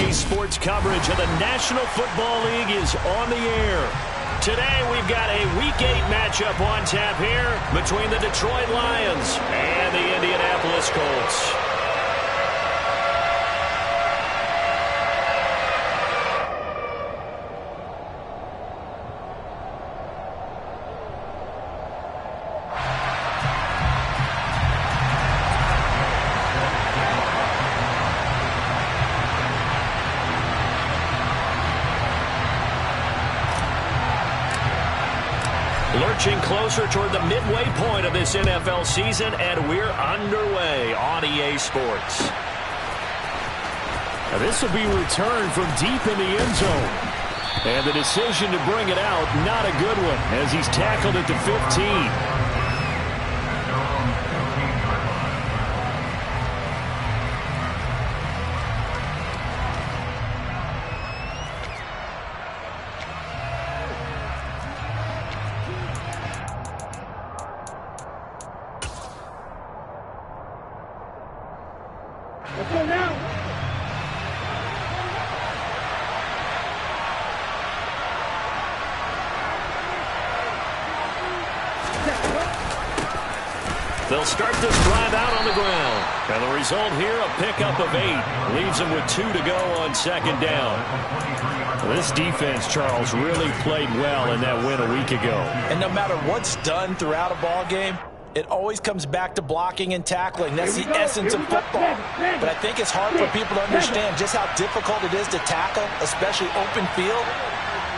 NBC Sports coverage of the National Football League is on the air. Today we've got a Week 8 matchup on tap here between the Detroit Lions and the Indianapolis Colts. Lurching closer toward the midway point of this NFL season, and we're underway on EA Sports. Now this will be returned from deep in the end zone. And the decision to bring it out, not a good one, as he's tackled at the 15. Let's go now. They'll start this drive out on the ground. And the result here, a pickup of 8. Leaves them with 2 to go on second down. This defense, Charles, really played well in that win a week ago. And no matter what's done throughout a ball game, it always comes back to blocking and tackling. That's the essence of football. But I think it's hard for people to understand just how difficult it is to tackle, especially open field.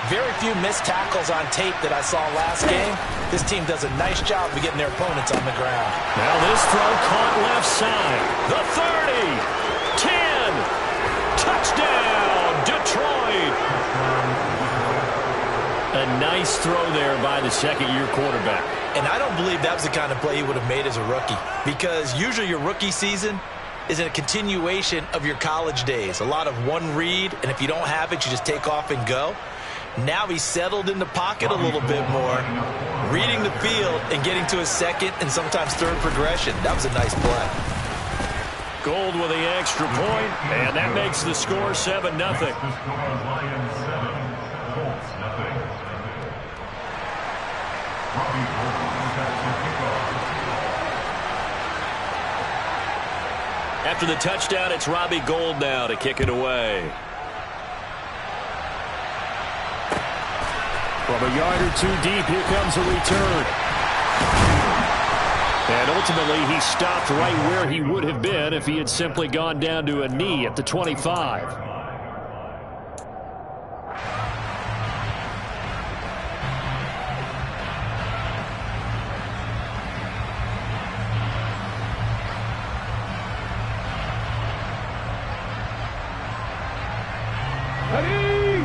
Very few missed tackles on tape that I saw last game. This team does a nice job of getting their opponents on the ground. Now this throw caught left side. The 30, 10, touchdown, Detroit. A nice throw there by the second-year quarterback. And I don't believe that was the kind of play he would have made as a rookie, because usually your rookie season is a continuation of your college days. A lot of one read, and if you don't have it, you just take off and go. Now he's settled in the pocket a little bit more, reading the field and getting to his second and sometimes third progression. That was a nice play. Gold with the extra point, and that makes the score 7-0. After the touchdown, it's Robbie Gould now to kick it away. From a yard or 2 deep, here comes a return. And ultimately, he stopped right where he would have been if he had simply gone down to a knee at the 25. Ready?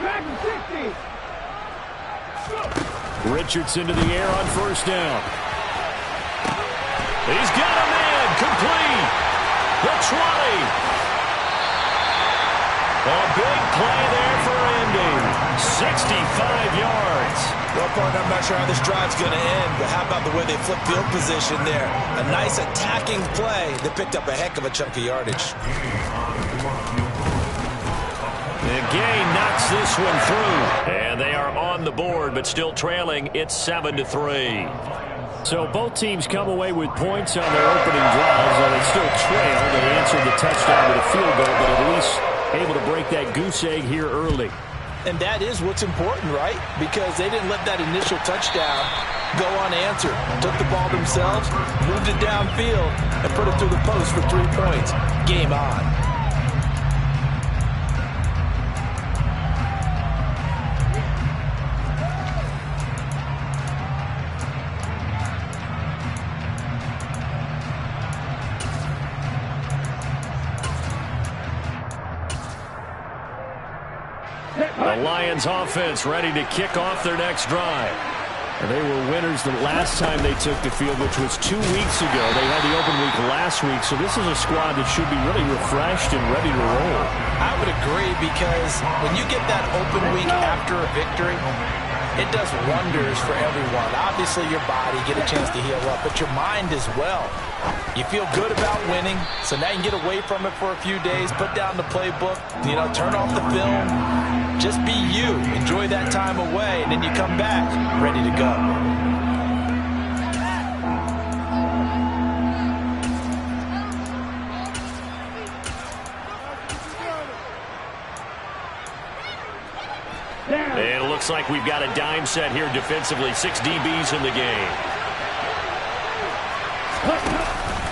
Back to 60. Richardson to the air on first down. He's got a man, complete. The 20. A big play there for Indy. 65 yards. Well, partner, I'm not sure how this drive's going to end, but how about the way they flip field position there? A nice attacking play that picked up a heck of a chunk of yardage. The gain knocks this one through. And they are on the board, but still trailing. It's 7-3. So both teams come away with points on their opening drives, and they still trail. They answered the touchdown with a field goal, but at least able to break that goose egg here early. And that is what's important, right? Because they didn't let that initial touchdown go unanswered. Took the ball themselves, moved it downfield, and put it through the post for 3 points. Game on. The Lions offense ready to kick off their next drive. And they were winners the last time they took the field, which was 2 weeks ago. They had the open week last week, so this is a squad that should be really refreshed and ready to roll. I would agree, because when you get that open week after a victory, it does wonders for everyone. Obviously, your body, get a chance to heal up, but your mind as well. You feel good about winning, so now you can get away from it for a few days, put down the playbook, turn off the film. Just be you. Enjoy that time away, and then you come back ready to go. And it looks like we've got a dime set here defensively. 6 DBs in the game.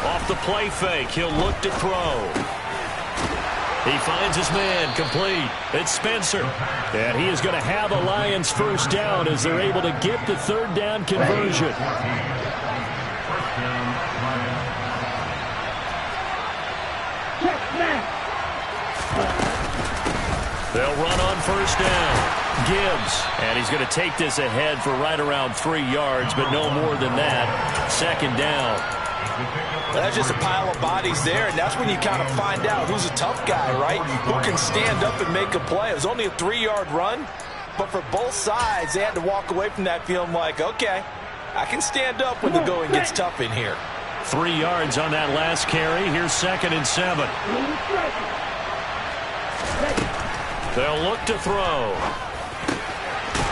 Off the play fake, he'll look to throw. He finds his man, complete. It's Spencer. And he is going to have a Lions first down as they're able to get the third down conversion. They'll run on first down. Gibbs. And he's going to take this ahead for right around 3 yards, but no more than that. Second down. That's just a pile of bodies there, and that's when you kind of find out who's a tough guy, right? Who can stand up and make a play. It was only a 3-yard run, but for both sides, they had to walk away from that feeling like, okay, I can stand up when the going gets tough in here. 3 yards on that last carry. Here's 2nd and 7. They'll look to throw.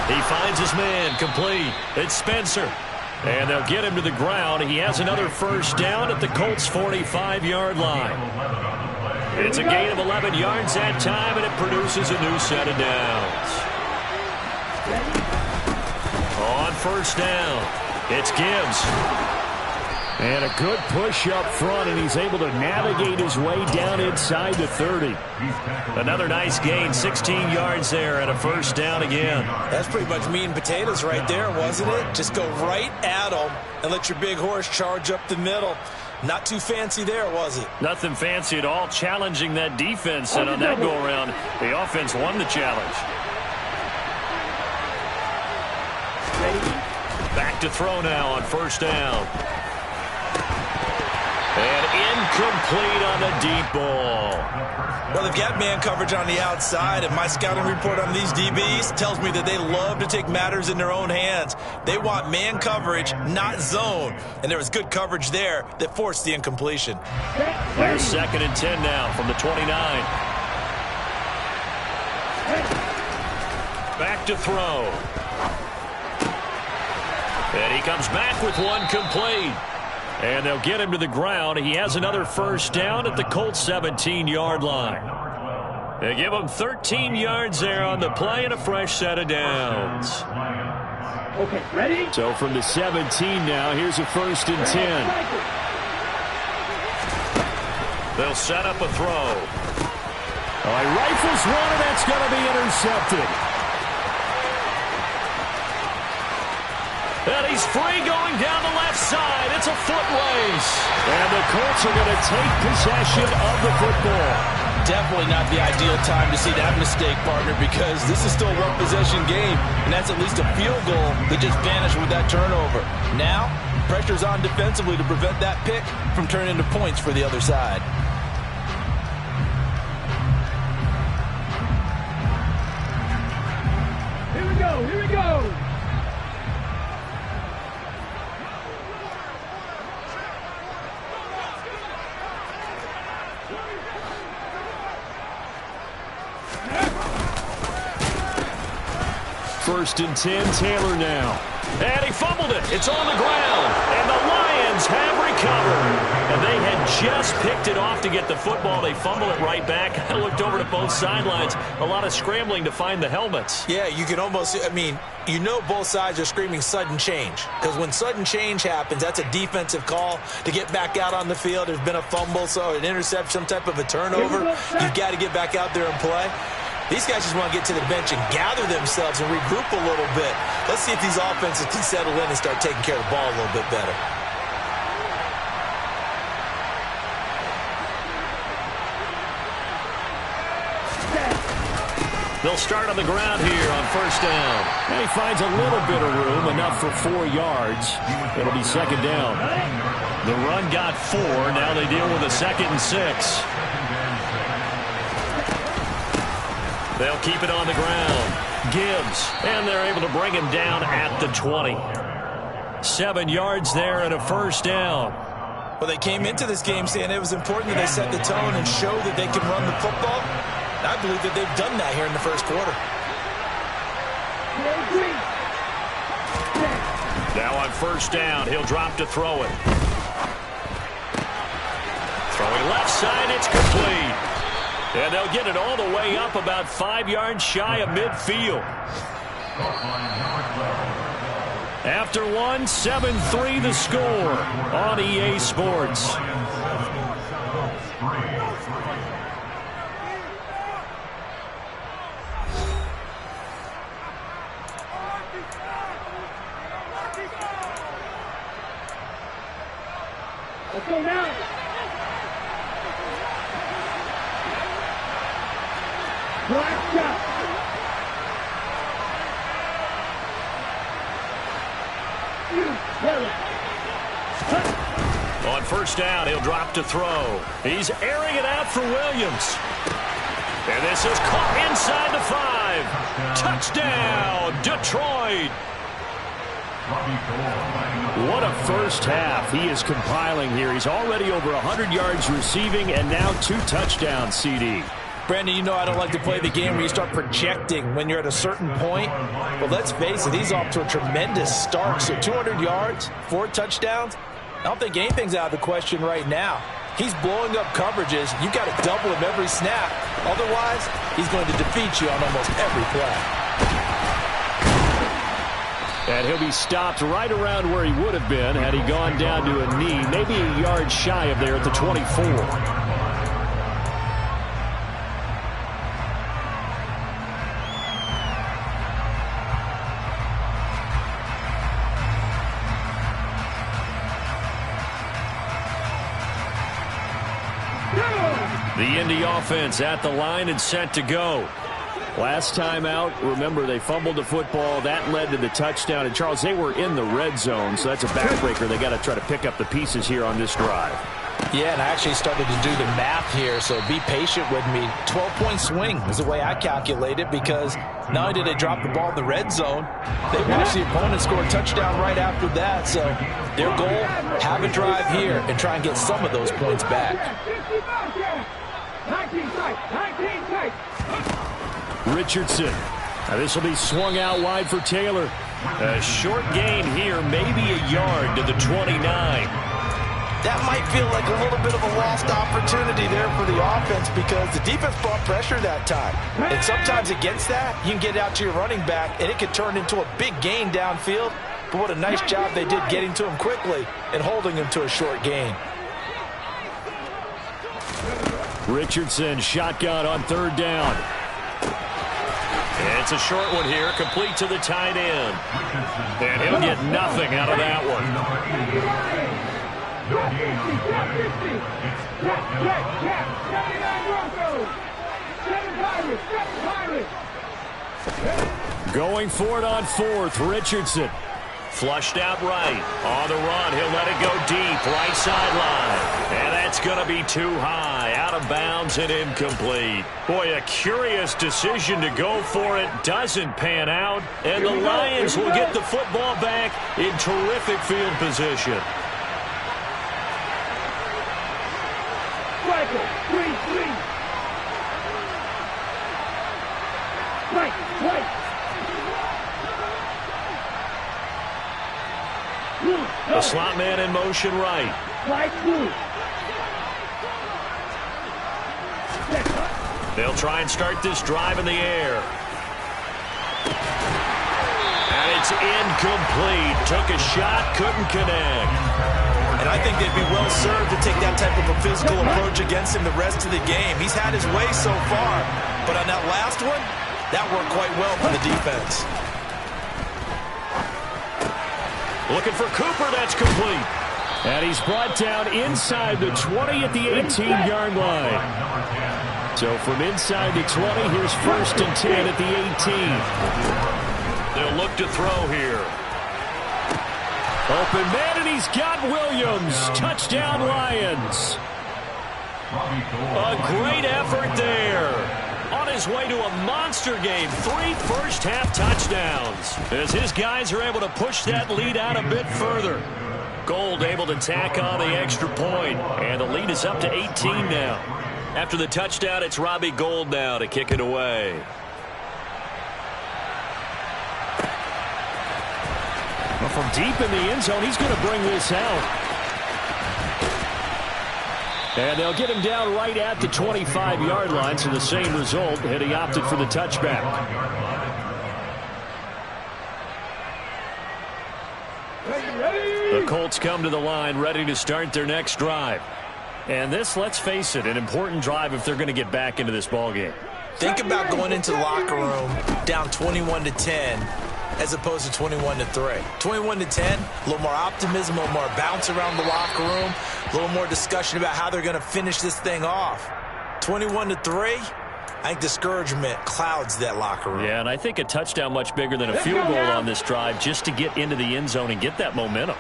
He finds his man, complete. It's Spencer. And they'll get him to the ground. He has another first down at the Colts' 45-yard line. It's a gain of 11 yards that time, and it produces a new set of downs. On first down, it's Gibbs. And a good push up front, and he's able to navigate his way down inside the 30. Another nice gain, 16 yards there, and a first down again. That's pretty much meat and potatoes right there, wasn't it? Just go right at them and let your big horse charge up the middle. Not too fancy there, was it? Nothing fancy at all, challenging that defense, and on that go-around, the offense won the challenge. Back to throw now on first down. And incomplete on the deep ball. Well, they've got man coverage on the outside, and my scouting report on these DBs tells me that they love to take matters in their own hands. They want man coverage, not zone. And there was good coverage there that forced the incompletion. There's 2nd and 10 now from the 29. Back to throw. And he comes back with one complete. And they'll get him to the ground. He has another first down at the Colts' 17-yard line. They give him 13 yards there on the play and a fresh set of downs. Okay, ready? So from the 17 now, here's a 1st and 10. They'll set up a throw. He rifles one, and that's going to be intercepted. And he's free going down the left side. It's a foot race. And the Colts are going to take possession of the football. Definitely not the ideal time to see that mistake, partner, because this is still a one-possession game, and that's at least a field goal that just vanished with that turnover. Now, pressure's on defensively to prevent that pick from turning into points for the other side. Here we go, here we go. First and 10, Taylor now. And he fumbled it. It's on the ground. And the Lions have recovered. And they had just picked it off to get the football. They fumble it right back. I looked over to both sidelines. A lot of scrambling to find the helmets. Yeah, you can almost, both sides are screaming sudden change. Because when sudden change happens, that's a defensive call to get back out on the field. There's been a fumble, so an interception, some type of a turnover. You've got to get back out there and play. These guys just want to get to the bench and gather themselves and regroup a little bit. Let's see if these offenses can settle in and start taking care of the ball a little bit better. They'll start on the ground here on first down. And he finds a little bit of room, enough for 4 yards. It'll be second down. The run got 4. Now they deal with a 2nd and 6. They'll keep it on the ground. Gibbs, and they're able to bring him down at the 20. 7 yards there and a first down. Well, they came into this game saying it was important that they set the tone and show that they can run the football. And I believe that they've done that here in the first quarter. Now on first down, he'll drop to throw it. Throwing left side, it's complete. And they'll get it all the way up about 5 yards shy of midfield. After one, 7-3 the score on EA Sports. Let's go now. Black shot. On first down, he'll drop to throw. He's airing it out for Williams. And this is caught inside the 5. Touchdown, Detroit. What a first half he is compiling here. He's already over 100 yards receiving and now 2 touchdowns, CD. Brandon, you know I don't like to play the game where you start projecting when you're at a certain point. But let's face it, he's off to a tremendous start. So 200 yards, 4 touchdowns. I don't think anything's out of the question right now. He's blowing up coverages. You've got to double him every snap. Otherwise, he's going to defeat you on almost every play. And he'll be stopped right around where he would have been had he gone down to a knee, maybe a yard shy of there at the 24. The Indy offense at the line and set to go. Last time out, remember, they fumbled the football. That led to the touchdown. And, Charles, they were in the red zone, so that's a backbreaker. They got to try to pick up the pieces here on this drive. Yeah, and I actually started to do the math here, so be patient with me. 12-point swing is the way I calculate it, because not only did they drop the ball in the red zone, they watched the opponent score a touchdown right after that. So their goal, have a drive here and try and get some of those points back. Richardson. Now this will be swung out wide for Taylor. A short gain here, maybe a yard to the 29. That might feel like a little bit of a lost opportunity there for the offense, because the defense brought pressure that time. And sometimes against that, you can get out to your running back, and it could turn into a big gain downfield. But what a nice job they did getting to him quickly and holding him to a short gain. Richardson, shotgun on third down. It's a short one here, complete to the tight end. And he'll get nothing out of that one. Going for it on fourth, Richardson. Flushed out right. On the run, he'll let it go deep, right sideline. And that's going to be too high, out of bounds and incomplete. Boy, a curious decision to go for it. Doesn't pan out. And the Lions will get the football back in terrific field position. The slot man in motion right. They'll try and start this drive in the air. And it's incomplete. Took a shot, couldn't connect. And I think they'd be well served to take that type of a physical approach against him the rest of the game. He's had his way so far, but on that last one, that worked quite well for the defense. Looking for Cooper, that's complete. And he's brought down inside the 20 at the 18-yard line. So from inside the 20, here's 1st and 10 at the 18. They'll look to throw here. Open man, and he's got Williams. Touchdown, Lions. A great effort there. on his way to a monster game. 3 first-half touchdowns as his guys are able to push that lead out a bit further. Gold able to tack on the extra point, and the lead is up to 18 now. After the touchdown, it's Robbie Gould now to kick it away. Well, from deep in the end zone, he's going to bring this out. And they'll get him down right at the 25-yard line, so the same result, and he opted for the touchback. The Colts come to the line ready to start their next drive. And this, let's face it, an important drive if they're going to get back into this ballgame. Think about going into the locker room down 21-10 as opposed to 21-3. 21-10, a little more optimism, a little more bounce around the locker room, a little more discussion about how they're going to finish this thing off. 21-3, I think discouragement clouds that locker room. Yeah, and I think a touchdown much bigger than a field goal on this drive just to get into the end zone and get that momentum.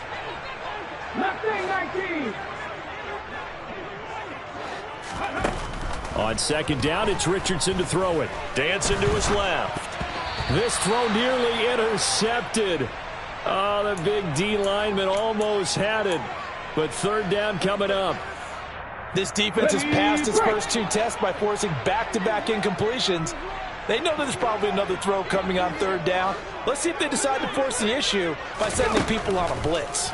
On second down, it's Richardson to throw it. Dancing to his left. This throw nearly intercepted. Oh, the big D lineman almost had it. But third down coming up. This defense has passed its first 2 tests by forcing back-to-back incompletions. They know that there's probably another throw coming on third down. Let's see if they decide to force the issue by sending people on a blitz.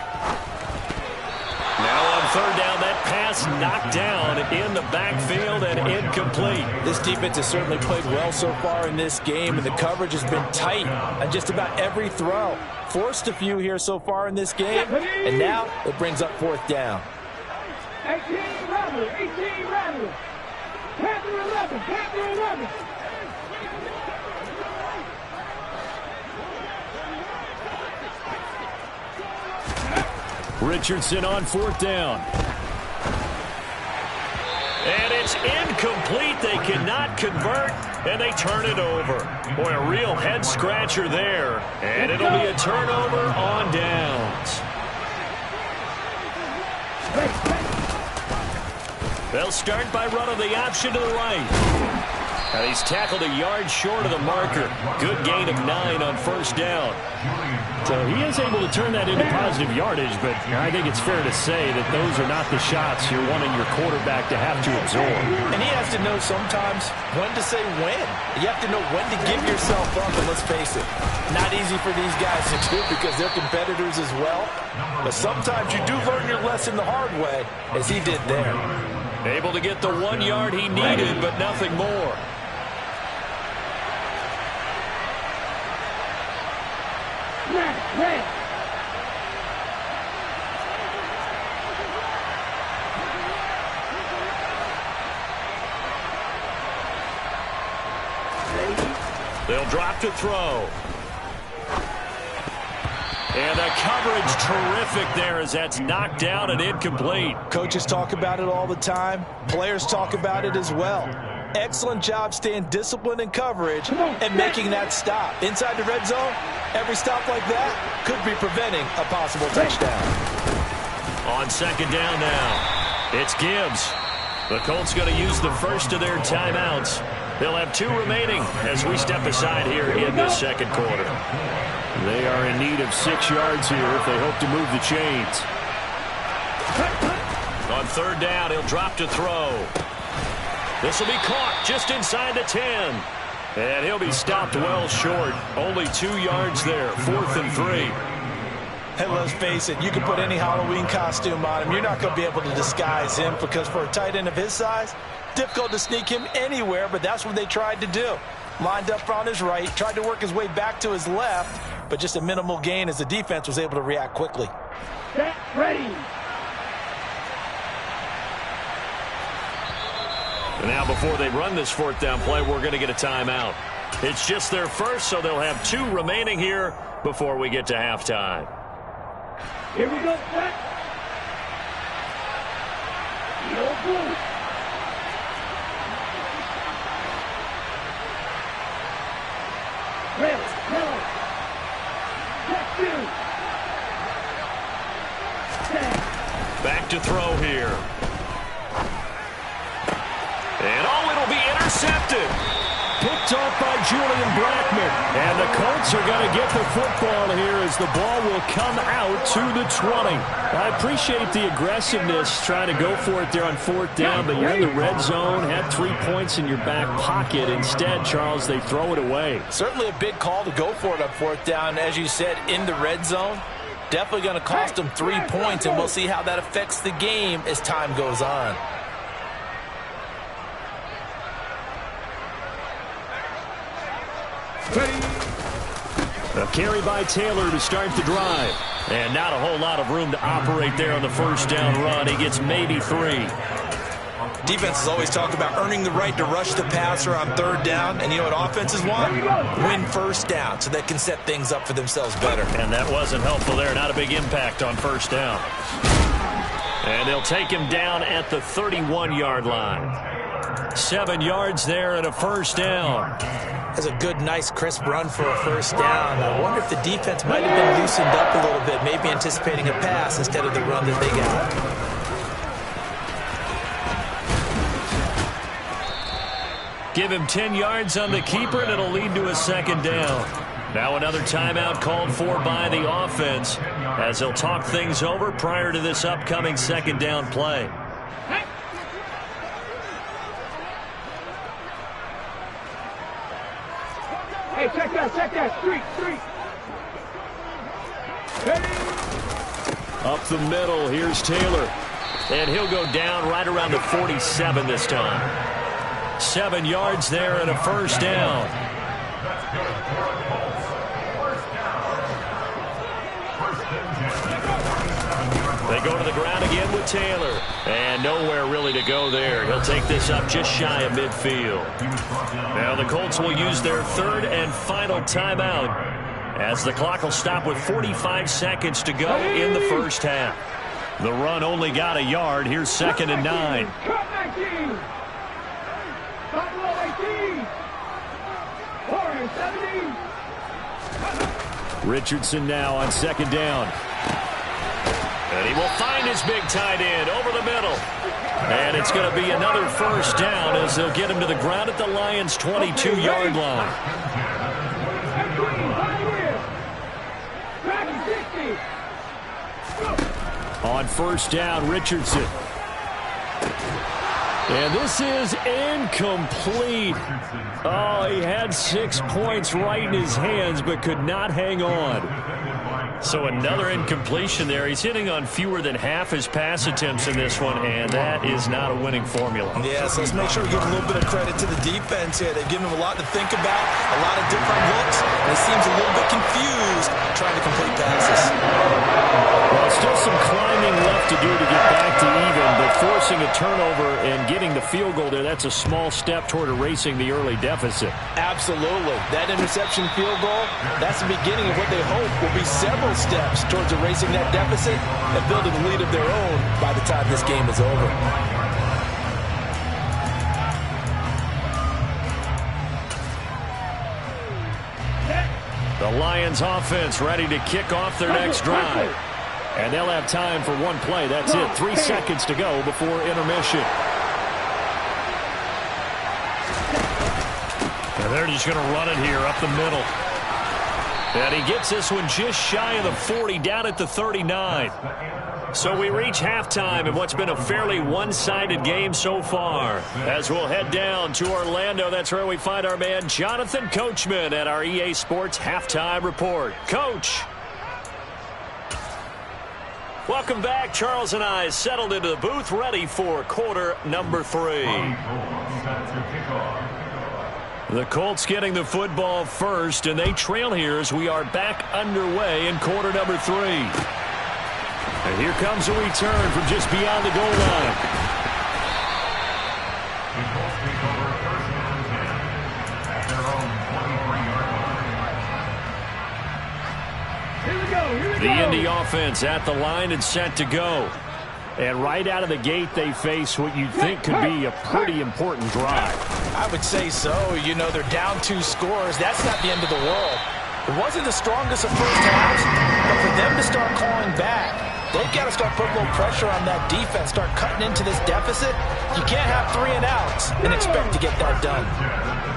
Now on third down, that pass knocked down in the backfield and incomplete. This defense has certainly played well so far in this game, and the coverage has been tight on just about every throw. Forced a few here so far in this game, and now it brings up fourth down. 18 Rattler, 18 Rattler. Panther 11, Panther 11. Richardson on fourth down. And it's incomplete. They cannot convert, and they turn it over. Boy, a real head-scratcher there. And it'll be a turnover on downs. They'll start by running the option to the right. And he's tackled a yard short of the marker. Good gain of 9 on first down. So he is able to turn that into positive yardage, but I think it's fair to say that those are not the shots you're wanting your quarterback to have to absorb. And he has to know sometimes when to say when. You have to know when to give yourself up, and let's face it, not easy for these guys to do because they're competitors as well. But sometimes you do learn your lesson the hard way, as he did there. Able to get the 1 yard he needed, but nothing more. They'll drop to throw. And the coverage terrific there as that's knocked down and incomplete. Coaches talk about it all the time. Players talk about it as well. Excellent job staying disciplined in coverage and making that stop. Inside the red zone, every stop like that could be preventing a possible touchdown. On second down now, it's Gibbs. The Colts going to use the first of their timeouts. They'll have 2 remaining as we step aside here in this second quarter. They are in need of 6 yards here if they hope to move the chains. On third down, he'll drop to throw. This will be caught just inside the 10. And he'll be stopped well short. Only 2 yards there, 4th and 3. And let's face it, you can put any Halloween costume on him. You're not going to be able to disguise him because for a tight end of his size, difficult to sneak him anywhere, but that's what they tried to do. Lined up on his right, tried to work his way back to his left, but just a minimal gain as the defense was able to react quickly. Set, ready. And now before they run this 4th down play, we're going to get a timeout. It's just their first, so they'll have 2 remaining here before we get to halftime. Here we go, set. No good. Hello. Back to throw here. And oh, it'll be intercepted. intercepted. Picked off by Julian Blackman. And the Colts are going to get the football here as the ball will come out to the 20. I appreciate the aggressiveness trying to go for it there on 4th down, but you're in the red zone, had 3 points in your back pocket. Instead, Charles, they throw it away. Certainly a big call to go for it on 4th down. As you said, in the red zone, definitely going to cost them 3 points, and we'll see how that affects the game as time goes on. A carry by Taylor to start the drive. And not a whole lot of room to operate there on the 1st down run. He gets maybe 3. Defense has always talked about earning the right to rush the passer on 3rd down. And you know what offenses want? Win 1st down so they can set things up for themselves better. And that wasn't helpful there. Not a big impact on 1st down. And they'll take him down at the 31-yard line. 7 yards there and a 1st down. That's a good, nice, crisp run for a 1st down. I wonder if the defense might have been loosened up a little bit, maybe anticipating a pass instead of the run that they got. Give him 10 yards on the keeper, and it'll lead to a 2nd down. Now another timeout called for by the offense as they'll talk things over prior to this upcoming 2nd down play. Hey, check that, street. Hey. Up the middle, here's Taylor. And he'll go down right around the 47 this time. 7 yards there and a 1st down. They go to the ground again with Taylor. And nowhere really to go there. He'll take this up just shy of midfield. Now the Colts will use their 3rd and final timeout as the clock will stop with 45 seconds to go in the 1st half. The run only got a yard. Here's 2nd and 9. Cut 19. Buffalo 18. 4 and 17. Richardson now on 2nd down. And he will find his big tight end over the middle. And it's going to be another 1st down as they'll get him to the ground at the Lions' 22-yard line. On 1st down, Richardson. And this is incomplete. Oh, he had 6 points right in his hands but could not hang on. So another incompletion there. He's hitting on fewer than half his pass attempts in this one, and that is not a winning formula. Yeah, so let's make sure we give a little bit of credit to the defense here. They've given him a lot to think about, a lot of different looks, and he seems a little bit confused trying to complete passes. Well, still some climbing left to do to get back to even, but forcing a turnover and getting the field goal there, that's a small step toward erasing the early deficit. Absolutely. That interception field goal, that's the beginning of what they hope will be several steps towards erasing that deficit and building a lead of their own by the time this game is over. The Lions offense ready to kick off their next drive. And they'll have time for one play. That's it. 3 seconds to go before intermission. And they're just going to run it here up the middle. And he gets this one just shy of the 40, down at the 39. So we reach halftime in what's been a fairly one-sided game so far. As we'll head down to Orlando, that's where we find our man Jonathan Coachman at our EA Sports Halftime Report. Coach. Welcome back. Charles and I settled into the booth, ready for quarter number 3. The Colts getting the football first, and they trail here as we are back underway in quarter number 3. And here comes a return from just beyond the goal line. The Indy offense at the line and set to go. And right out of the gate, they face what you'd think could be a pretty important drive. I would say so. You know, they're down 2 scores. That's not the end of the world. It wasn't the strongest of first halves, but for them to start calling back, They've got to start putting a little pressure on that defense, start cutting into this deficit. You can't have 3 and outs and expect to get that done.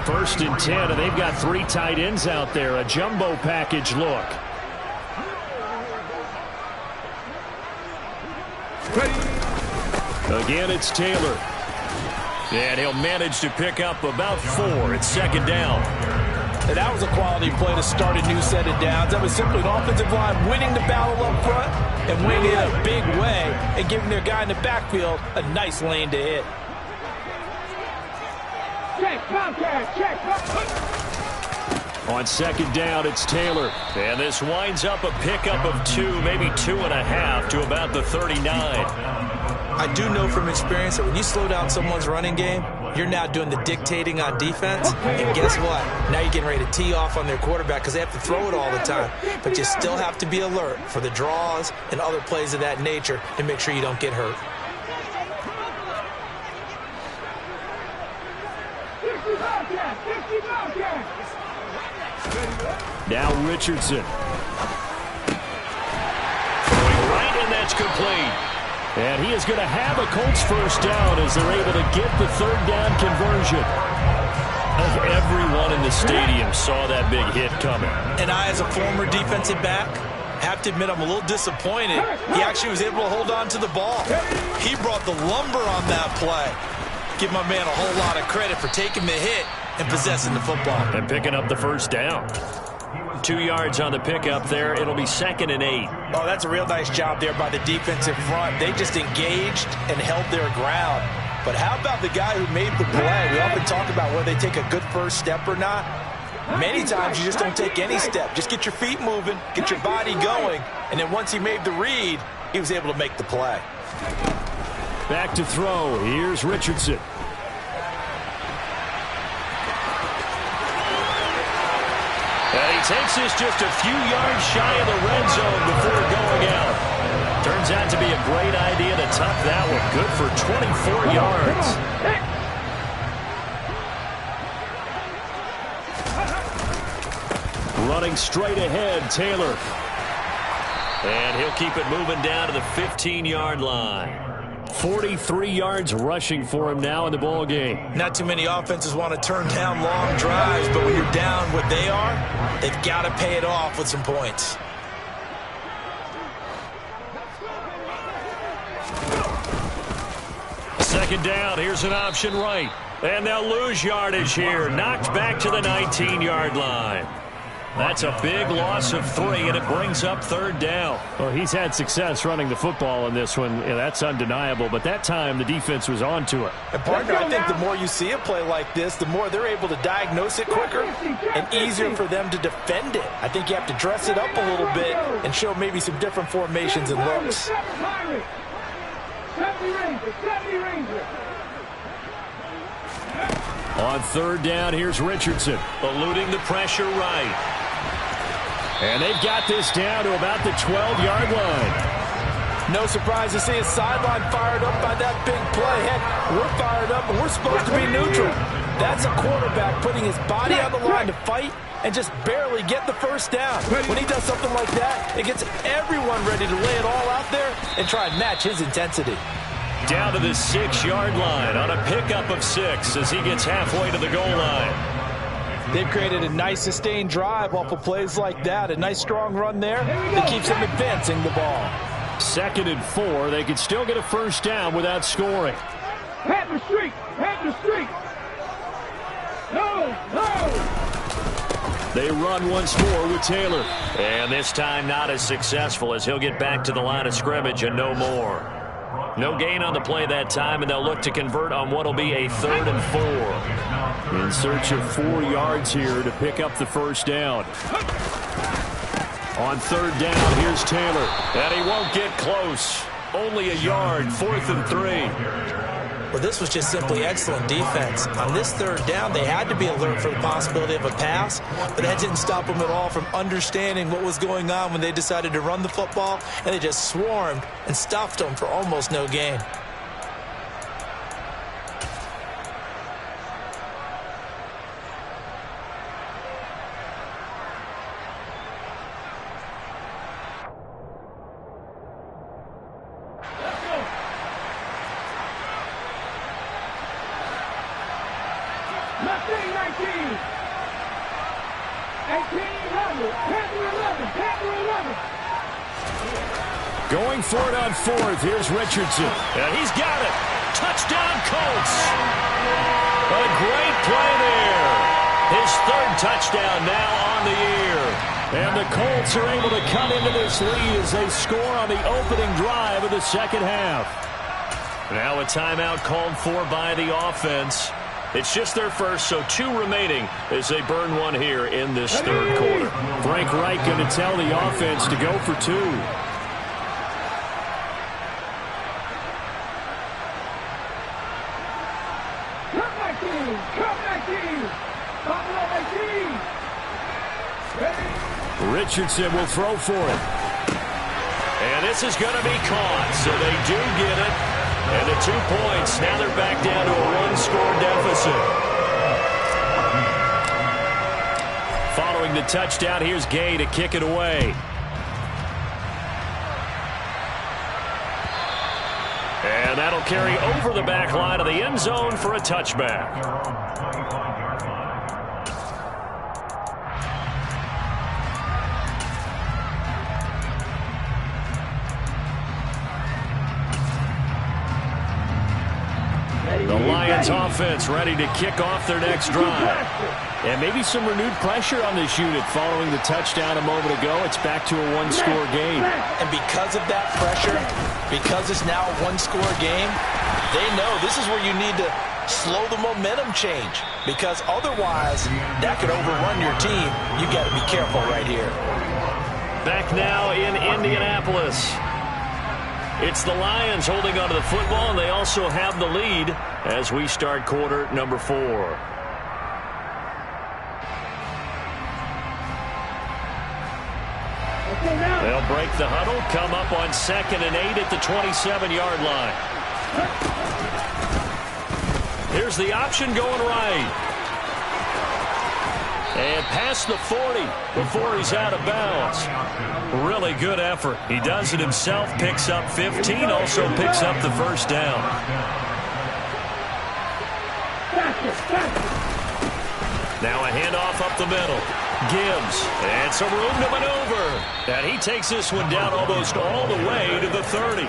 1st and 10, and they've got 3 tight ends out there. A jumbo package look. Again, it's Taylor. And he'll manage to pick up about 4. It's 2nd down. And that was a quality play to start a new set of downs. That was simply an offensive line winning the battle up front and winning in a big way and giving their guy in the backfield a nice lane to hit. Check, Comcast, check. On 2nd down, it's Taylor. And this winds up a pickup of 2, maybe 2.5 to about the 39. I do know from experience that when you slow down someone's running game, you're now doing the dictating on defense. And guess what? Now you're getting ready to tee off on their quarterback because they have to throw it all the time. But you still have to be alert for the draws and other plays of that nature to make sure you don't get hurt. Now Richardson. Throwing right, and that's complete. And he is going to have a Colts 1st down as they're able to get the 3rd down conversion. Everyone in the stadium saw that big hit coming. And I, as a former defensive back, have to admit I'm a little disappointed. He actually was able to hold on to the ball. He brought the lumber on that play. Give my man a whole lot of credit for taking the hit and possessing the football. And picking up the 1st down. 2 yards on the pickup there. It'll be 2nd and 8. Oh, that's a real nice job there by the defensive front. They just engaged and held their ground. But how about the guy who made the play? We often talk about whether they take a good first step or not. Many times you just don't take any step. Just get your feet moving, get your body going, and then once he made the read, he was able to make the play. Back to throw. Here's Richardson. And he takes this just a few yards shy of the red zone before going out. Turns out to be a great idea to tuck that one. Good for 24 yards. Running straight ahead, Taylor. And he'll keep it moving down to the 15-yard line. 43 yards rushing for him now in the ball game. Not too many offenses want to turn down long drives, but when you're down what they are, they've got to pay it off with some points. Second down, here's an option right. And they'll lose yardage here. Knocked back to the 19-yard line. That's a big loss of 3, and it brings up 3rd down. Well, he's had success running the football in this one. Yeah, that's undeniable, but that time the defense was on to it. And partner, I think the more you see a play like this, the more they're able to diagnose it quicker and easier for them to defend it. I think you have to dress it up a little bit and show maybe some different formations and looks. On 3rd down, here's Richardson, eluding the pressure right. And they've got this down to about the 12-yard line. No surprise to see his sideline fired up by that big play. Heck, we're fired up, and we're supposed to be neutral. That's a quarterback putting his body on the line to fight and just barely get the 1st down. When he does something like that, it gets everyone ready to lay it all out there and try and match his intensity. Down to the 6-yard line on a pickup of 6 as he gets halfway to the goal line. They've created a nice sustained drive off of plays like that. A nice strong run there that keeps them advancing the ball. 2nd and 4. They could still get a 1st down without scoring. Pat the street! Pat the street! No! They run once more with Taylor. And this time not as successful as he'll get back to the line of scrimmage and no more. No gain on the play that time, and they'll look to convert on what will be a 3rd and 4. In search of 4 yards here to pick up the 1st down. On 3rd down, here's Taylor. And he won't get close. Only a yard, 4th and 3. Well, this was just simply excellent defense. On this 3rd down, they had to be alert for the possibility of a pass, but that didn't stop them at all from understanding what was going on when they decided to run the football, and they just swarmed and stuffed them for almost no gain. Mustang 19. 1800. Panther 11. Panther 11. Going for it on fourth. Here's Richardson. And he's got it. Touchdown, Colts. A great play there. His third touchdown now on the year. And the Colts are able to cut into this lead as they score on the opening drive of the second half. Now a timeout called for by the offense. It's just their first, so 2 remaining as they burn one here in this third quarter. Frank Reich going to tell the offense to go for 2. Richardson will throw for it. And this is going to be caught, so they do get it. And the 2 points, now they're back down to a 1-score deficit. Following the touchdown, here's Gay to kick it away. And that'll carry over the back line of the end zone for a touchback. The Lions offense ready to kick off their next drive. And maybe some renewed pressure on this unit following the touchdown a moment ago. It's back to a 1-score game. And because of that pressure, because it's now a 1-score game, they know this is where you need to slow the momentum change. Because otherwise, that could overrun your team. You got to be careful right here. Back now in Indianapolis. It's the Lions holding onto the football, and they also have the lead as we start quarter number 4. They'll break the huddle, come up on 2nd and 8 at the 27-yard line. Here's the option going right. And past the 40 before he's out of bounds. Really good effort. He does it himself, picks up 15, also picks up the first down. Now a handoff up the middle. Gibbs, and some room to maneuver. And he takes this one down almost all the way to the 30.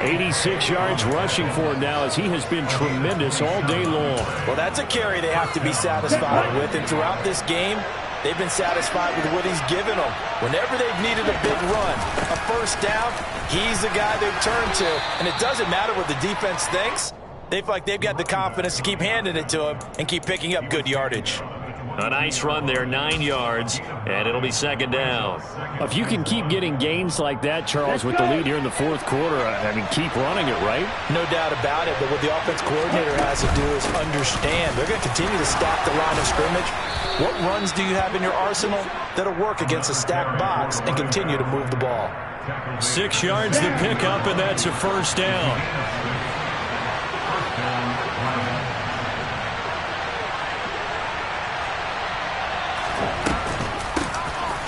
86 yards rushing for him now as he has been tremendous all day long. Well, that's a carry they have to be satisfied with. And throughout this game, they've been satisfied with what he's given them. Whenever they've needed a big run, a first down, he's the guy they've turned to. And it doesn't matter what the defense thinks. They feel like they've got the confidence to keep handing it to him and keep picking up good yardage. A nice run there, 9 yards, and it'll be 2nd down. If you can keep getting gains like that, Charles, with the lead here in the 4th quarter, I mean, keep running it, right? No doubt about it, but what the offense coordinator has to do is understand. They're going to continue to stack the line of scrimmage. What runs do you have in your arsenal that'll work against a stacked box and continue to move the ball? 6 yards the pickup, and that's a first down.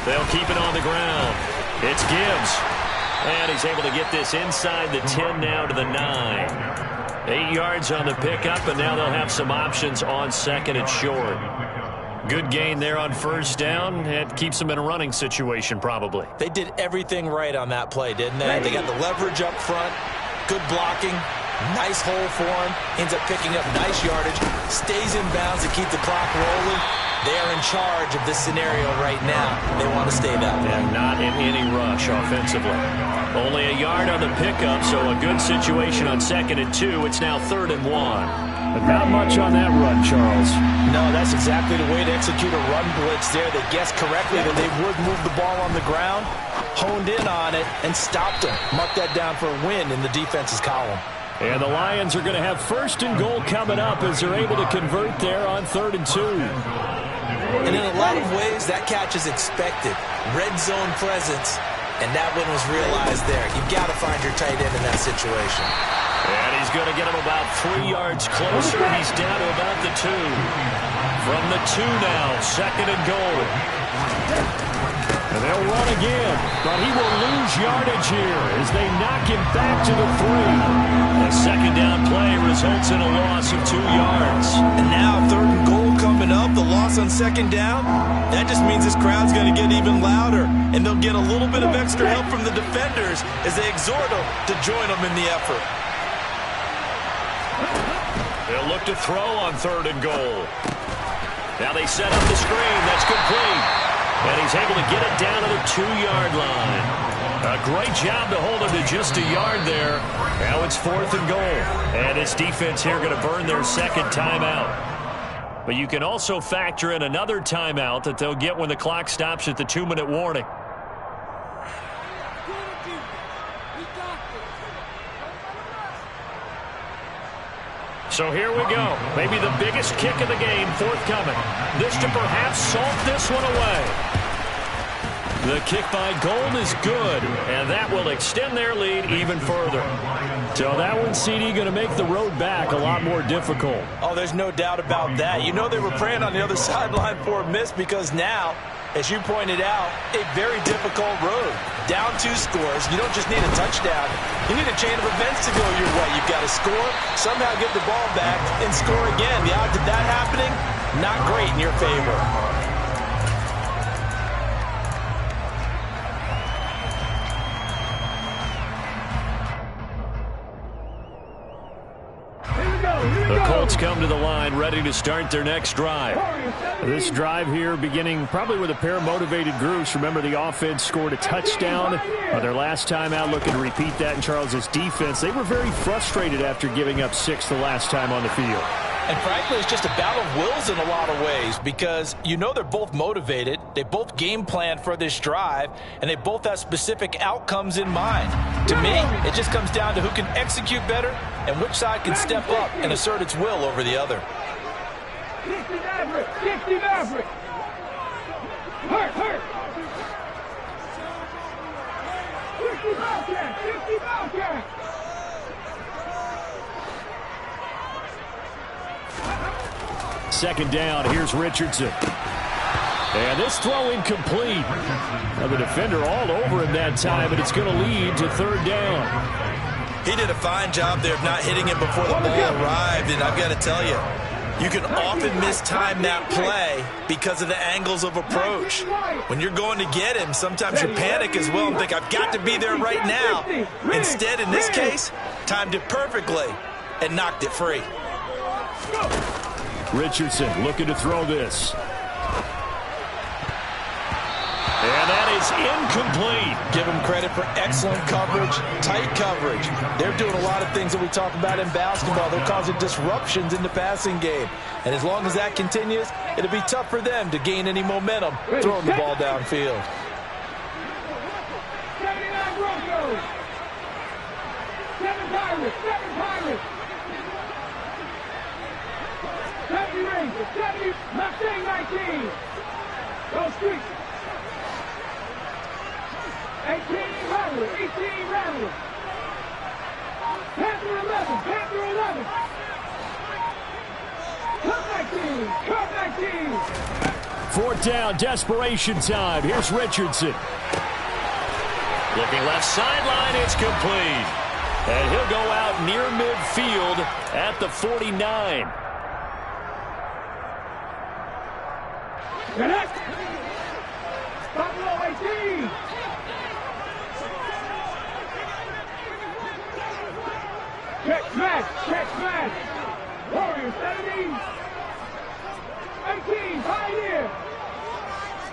They'll keep it on the ground. It's Gibbs. And he's able to get this inside the 10 now to the 9. 8 yards on the pickup, and now they'll have some options on 2nd and short. Good gain there on first down. It keeps them in a running situation probably. They did everything right on that play, didn't they? They got the leverage up front, good blocking, nice hole for him, ends up picking up nice yardage, stays in bounds to keep the clock rolling. They are in charge of this scenario right now. They want to stay that way. And not in any rush offensively. Only a yard on the pickup, so a good situation on 2nd and 2. It's now 3rd and 1. But not much on that run, Charles. No, that's exactly the way to execute a run blitz there. They guessed correctly that they would move the ball on the ground, honed in on it, and stopped them. Marked that down for a win in the defense's column. And the Lions are going to have 1st and goal coming up as they're able to convert there on 3rd and 2. And in a lot of ways, that catch is expected. Red zone presence, and that one was realized there. You've got to find your tight end in that situation. And he's going to get him about 3 yards closer. He's down to about the 2. From the 2 now, 2nd and goal. And they'll run again, but he will lose yardage here as they knock him back to the 3. A second down play results in a loss of 2 yards. And now 3rd and goal coming up. The loss on second down. That just means this crowd's going to get even louder. And they'll get a little bit of extra help from the defenders as they exhort them to join them in the effort. They'll look to throw on 3rd and goal. Now they set up the screen. That's complete. And he's able to get it down to the 2-yard line. A great job to hold him to just a yard there. Now it's 4th and goal. And his defense here going to burn their second timeout. But you can also factor in another timeout that they'll get when the clock stops at the 2-minute warning. So here we go. Maybe the biggest kick of the game forthcoming. This to perhaps salt this one away. The kick by Gold is good, and that will extend their lead even further. So that one, CD, going to make the road back a lot more difficult. Oh, there's no doubt about that. You know they were praying on the other sideline for a miss because now, as you pointed out, a very difficult road. Down 2 scores. You don't just need a touchdown. You need a chain of events to go your way. You've got to score, somehow get the ball back, and score again. The odds of that happening, not great in your favor. The Colts come to the line ready to start their next drive. This drive here beginning probably with a pair of motivated groups. Remember, the offense scored a touchdown their last time out, looking to repeat that in Charles's defense. They were very frustrated after giving up 6 the last time on the field. And frankly, it's just a battle of wills in a lot of ways because you know they're both motivated. They both game plan for this drive, and they both have specific outcomes in mind. To me, it just comes down to who can execute better and which side can step up and assert its will over the other. 60 Maverick! 60 Maverick! Hurt! 60 Bobcat! 60 Bobcat! Second down, here's Richardson. And this throw incomplete. Now the defender all over him that time, but it's going to lead to 3rd down. He did a fine job there of not hitting him before the ball arrived, and I've got to tell you, you can often mistime that play because of the angles of approach. When you're going to get him, sometimes you panic as well and think, I've got to be there right now. Instead, in this case, timed it perfectly and knocked it free. Richardson looking to throw this. And that is incomplete. Give them credit for excellent coverage, tight coverage. They're doing a lot of things that we talk about in basketball. They're causing disruptions in the passing game. And as long as that continues, it'll be tough for them to gain any momentum throwing the ball downfield. 79 Broncos! 7 Pirates! 7 Pirates! 70 Rangers! 70 Mustang 19! Go Streets! 18 Rattlers! 18 Rattlers! Panther 11! Panther 11! Cup 19! 4th down, desperation time. Here's Richardson. Looking left sideline, it's complete. And he'll go out near midfield at the 49. Connect! Buffalo 18! Check smash! Warriors 17! 18, Pioneer!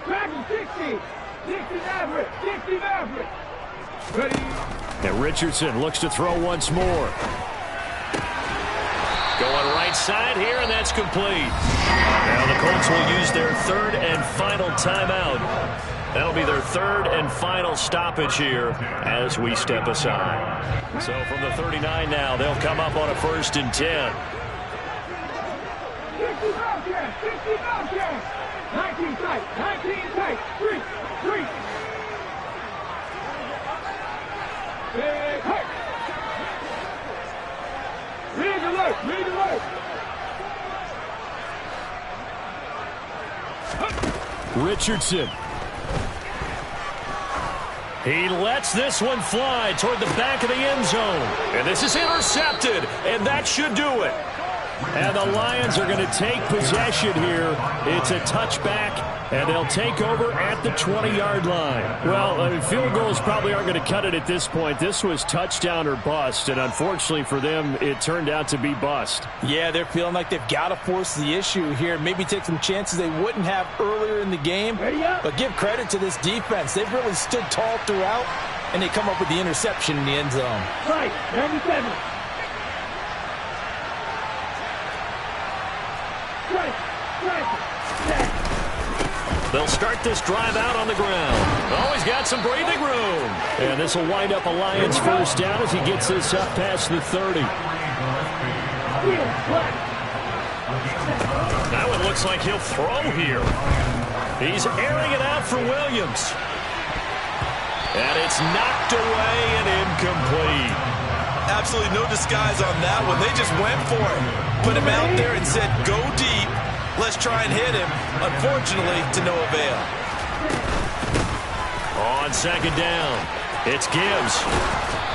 Dragon 60! 60 Maverick! 60 Maverick! Ready? And Richardson looks to throw once more. Going right side here, and that's complete. Now the Colts will use their 3rd and final timeout. That'll be their 3rd and final stoppage here as we step aside. So from the 39 now, they'll come up on a 1st and 10. 60 Bobcats! 60 Bobcats! 19 tight! 19 tight! 3! Big hurt! Read alert! Richardson. He lets this one fly toward the back of the end zone. And this is intercepted, and that should do it. And the Lions are going to take possession here. It's a touchback, and they'll take over at the 20-yard line. Well, field goals probably aren't going to cut it at this point. This was touchdown or bust, and unfortunately for them, it turned out to be bust. Yeah, they're feeling like they've got to force the issue here. Maybe take some chances they wouldn't have earlier in the game. But give credit to this defense. They've really stood tall throughout, and they come up with the interception in the end zone. Right, 97. They'll start this drive out on the ground. Always got some breathing room. And this will wind up a Lions first down as he gets this up past the 30. Now it looks like he'll throw here. He's airing it out for Williams. And it's knocked away and incomplete. Absolutely no disguise on that one. They just went for it. Put him out there and said, go deep. Let's try and hit him. Unfortunately, to no avail. On second down, it's Gibbs.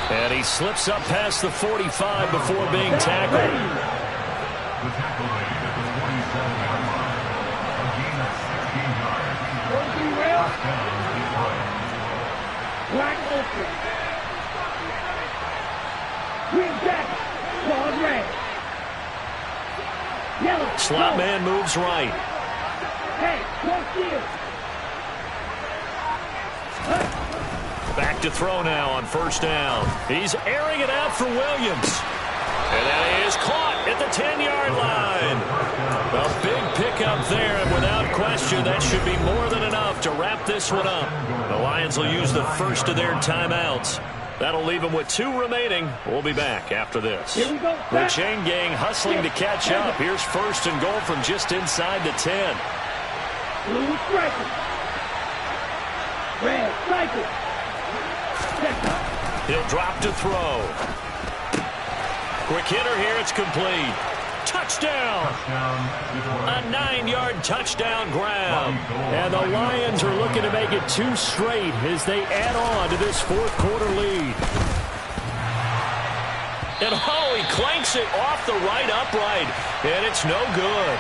And he slips up past the 45 before being tackled. Black open. Green jacket. Long red. Yellow. Slot man moves right. Hey, close field. Back to throw now on first down. He's airing it out for Williams. And that is caught at the 10-yard line. A big pickup there, and without question, that should be more than enough to wrap this one up. The Lions will use the first of their timeouts. That'll leave them with 2 remaining. We'll be back after this. The chain gang hustling to catch up. Here's first and goal from just inside the 10. Blue striker. Red striker. He'll drop to throw. Quick hitter here. It's complete. Touchdown. A 9-yard touchdown grab. And the Lions are looking to make it 2 straight as they add on to this fourth-quarter lead. And oh, he clanks it off the right upright. And it's no good.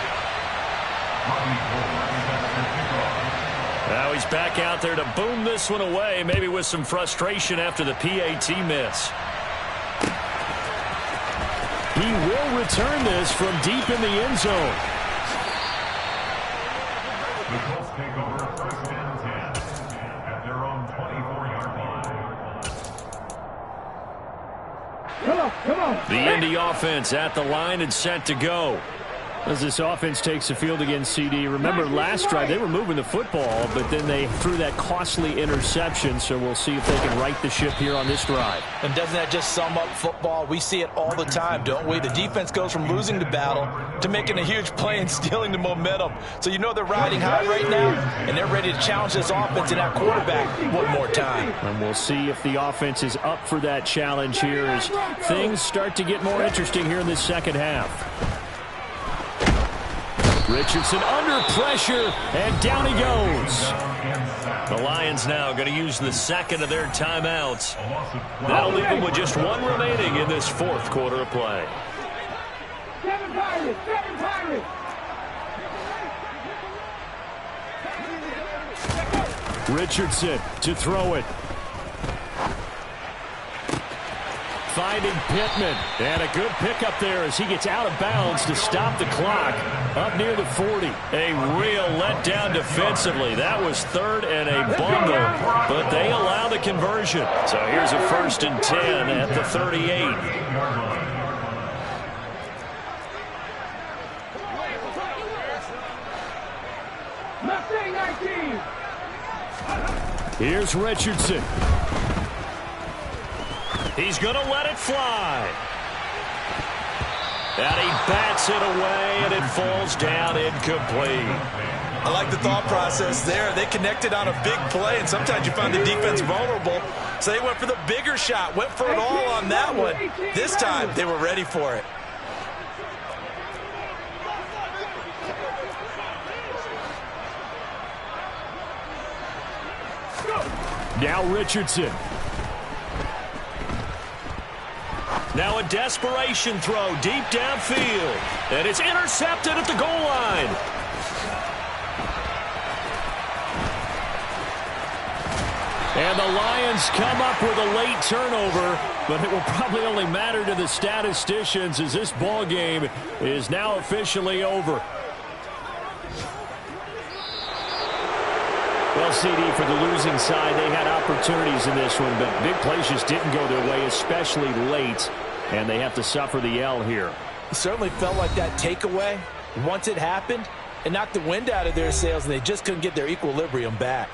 Now he's back out there to boom this one away, maybe with some frustration after the PAT miss. He will return this from deep in the end zone. The Colts take over first and 10 at their own 24-yard line. Come on. The Indy offense at the line and set to go. As this offense takes the field against CD, remember last drive they were moving the football, but then they threw that costly interception, so we'll see if they can right the ship here on this drive. And doesn't that just sum up football? We see it all the time, don't we? The defense goes from losing the battle to making a huge play and stealing the momentum. So you know they're riding high right now, and they're ready to challenge this offense and that quarterback one more time. And we'll see if the offense is up for that challenge here as things start to get more interesting here in this second half. Richardson under pressure, and down he goes. The Lions now going to use the second of their timeouts. That'll leave them with just 1 remaining in this fourth quarter of play. 7 Pirates. Richardson to throw it. Finding Pittman. And a good pickup there as he gets out of bounds to stop the clock up near the 40. A real letdown defensively. That was 3rd and a bundle, but they allow the conversion. So here's a 1st and 10 at the 38. Mustang 19. Here's Richardson. He's going to let it fly. And he bats it away, and it falls down incomplete. I like the thought process there. They connected on a big play, and sometimes you find the defense vulnerable. So they went for the bigger shot, went for it all on that one. This time, they were ready for it. Now Richardson. Now a desperation throw deep downfield. And it's intercepted at the goal line. And the Lions come up with a late turnover, but it will probably only matter to the statisticians as this ball game is now officially over. Well, CD, for the losing side, they had opportunities in this one, but big plays just didn't go their way, especially late, and they have to suffer the L here. It certainly felt like that takeaway, once it happened, it knocked the wind out of their sails, and they just couldn't get their equilibrium back.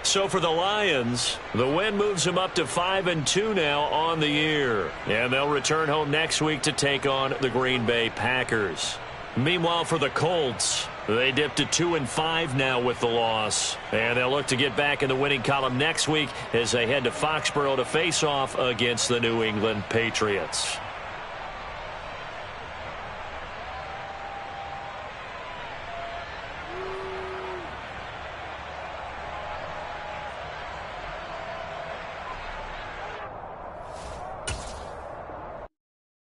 So for the Lions, the win moves them up to 5-2 now on the year. And they'll return home next week to take on the Green Bay Packers. Meanwhile, for the Colts, they dipped to 2-5 now with the loss. And they'll look to get back in the winning column next week as they head to Foxborough to face off against the New England Patriots.